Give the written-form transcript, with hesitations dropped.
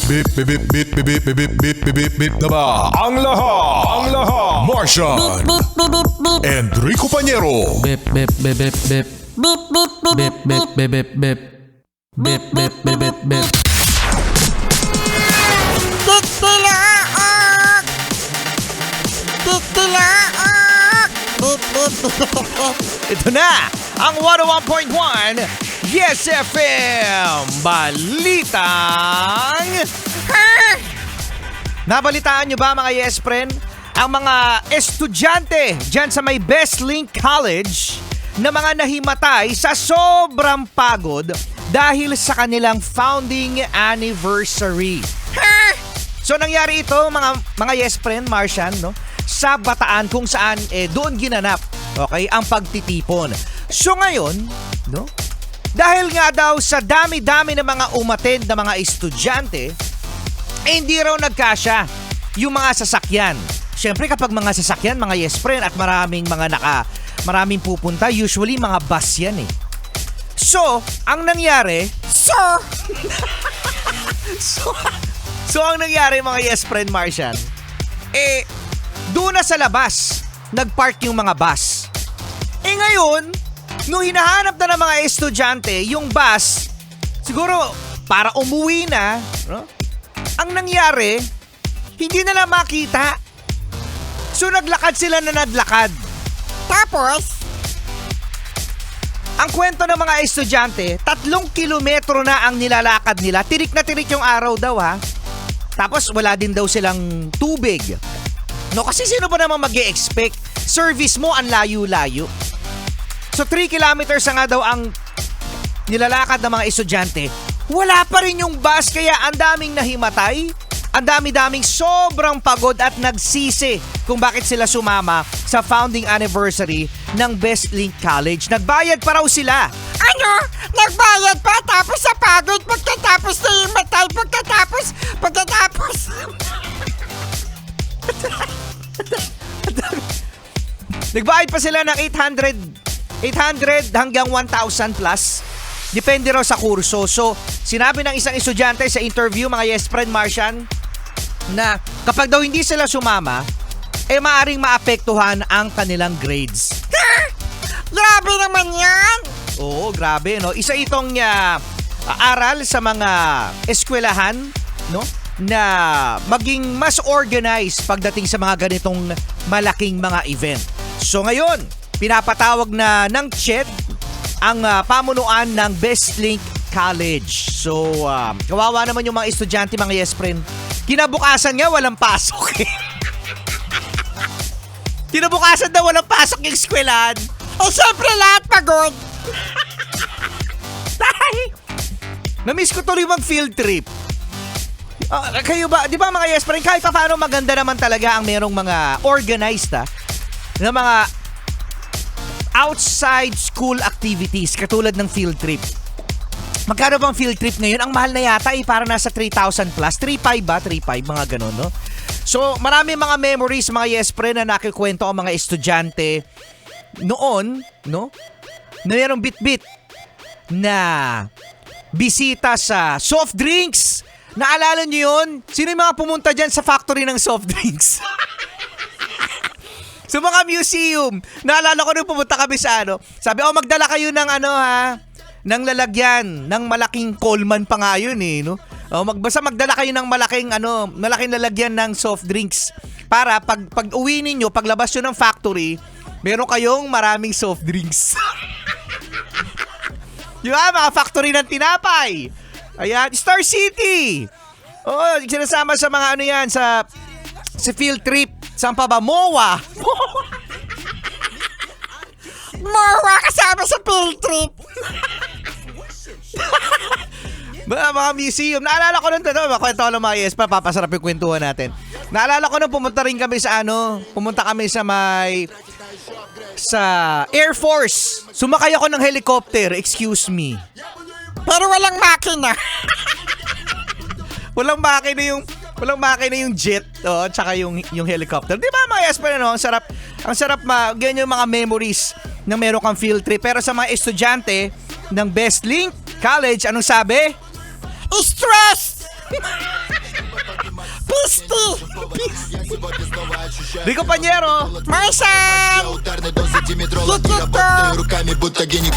bip bip bip bip bip bip bip bip bip bip bip na ba? Ang lahat! Martian! Enrico Pañero! Bip bip bip bip bip. Bip bip bip bip bip bip bip. Bip bip bip bip bip. Titilaok! Titilaok! Bip bip Ito na ang 101.1 Yes FM Balitang Nabalitaan nyo ba mga Yes Friend? Ang mga estudyante dyan sa may Best Link College na mga nahimatay sa sobrang pagod dahil sa kanilang founding anniversary. So nangyari ito mga Yes Friend, Martian, no? Sa Bataan kung saan doon ginanap, okay, ang pagtitipon. So ngayon, no? Dahil nga daw sa dami-dami ng mga umattend na mga estudyante, hindi raw nagkasya yung mga sasakyan. Siyempre kapag mga sasakyan, mga Yes Friend, at maraming pupunta, usually mga bus yan eh. So, ang nangyari, So ang nangyari mga Yes Friend, Martian, doon na sa labas, nagpark yung mga bus. Ngayon, nung hinahanap na ng mga estudyante, yung bus, siguro para umuwi na, no? Ang nangyari, hindi na lang makita. So naglakad sila na naglakad. Tapos, Ang kwento ng mga estudyante, 3 kilometro na ang nilalakad nila. Tirik na tirik yung araw daw ha. Tapos wala din daw silang tubig. No, kasi sino ba naman mag-e-expect? Service mo ang layo-layo. So 3 kilometers na nga daw ang nilalakad ng mga estudyante. Wala pa rin yung bus kaya ang daming nahimatay. Ang dami-daming sobrang pagod at nagsisi kung bakit sila sumama sa founding anniversary ng Best Link College. Nagbayad pa raw sila. ano? Nagbayad pa tapos sa pagod pagkatapos na yung matay pagkatapos. Nagbayad pa sila ng 800 hanggang 1,000 plus. Depende raw sa kurso. So, sinabi ng isang estudyante sa interview, mga Yes Friend, Martian, na kapag daw hindi sila sumama, maaring maapektuhan ang kanilang grades. Grabe naman yan. Oo, grabe, no? Isa itong aral sa mga eskwelahan, no? Na maging mas organized pagdating sa mga ganitong malaking mga event. So ngayon, pinapatawag na ng CHED ang pamunuan ng Best Link College. So, kawawa naman yung mga estudyante, mga Yes Friend. Kinabukasan nga, walang pasok eh. Kinabukasan daw walang pasok yung eskwelahan. Siyempre lahat pagod. Na-miss ko tuloy mag-field trip. Kayo ba, di ba mga Yes Friend, kahit pa paano maganda naman talaga ang merong mga organized na mga outside school activities katulad ng field trip. Magkano bang field trip ngayon? Ang mahal na yata para nasa 3,000 plus. 3,500 ba? 3,500, mga ganun, no? So, marami mga memories, mga Yes Friend, na nakikwento ang mga estudyante noon, no? Na mayroong bit-bit na bisita sa soft drinks. Naalala nyo yun? Sino yung mga pumunta dyan sa factory ng soft drinks? Sa mga museum. Naalala ko nung pumunta kami sa sabi, magdala kayo ng ng lalagyan, ng malaking Coleman pa nga yun eh, no? Basta magdala kayo ng malaking lalagyan ng soft drinks para pag uwi ninyo, paglabas nyo ng factory, meron kayong maraming soft drinks. Di ba? Mga factory ng tinapay. Ayan, Star City. Sinasama sa mga yan, sa field trip. Saan pa ba? MOA. Mawa kasama sa field trip. Mga museum. Naalala ko nun, makwento ko ng mga Yes, papasarap yung kwentuhan natin. Naalala ko nun, pumunta kami sa Air Force. Sumakay ako ng helicopter, excuse me. Pero walang makina. Walang makina yung jet, tsaka yung helicopter. Di ba mga Yes, ang sarap ganyan yung mga memories na meron kang field trip. Pero sa mga estudyante ng Best Link College, anong sabi? Stress! Rico Panyero. Marsan! Ударной дозы димедрола Tuk-tuk-tuk. Ты работай руками, будто гений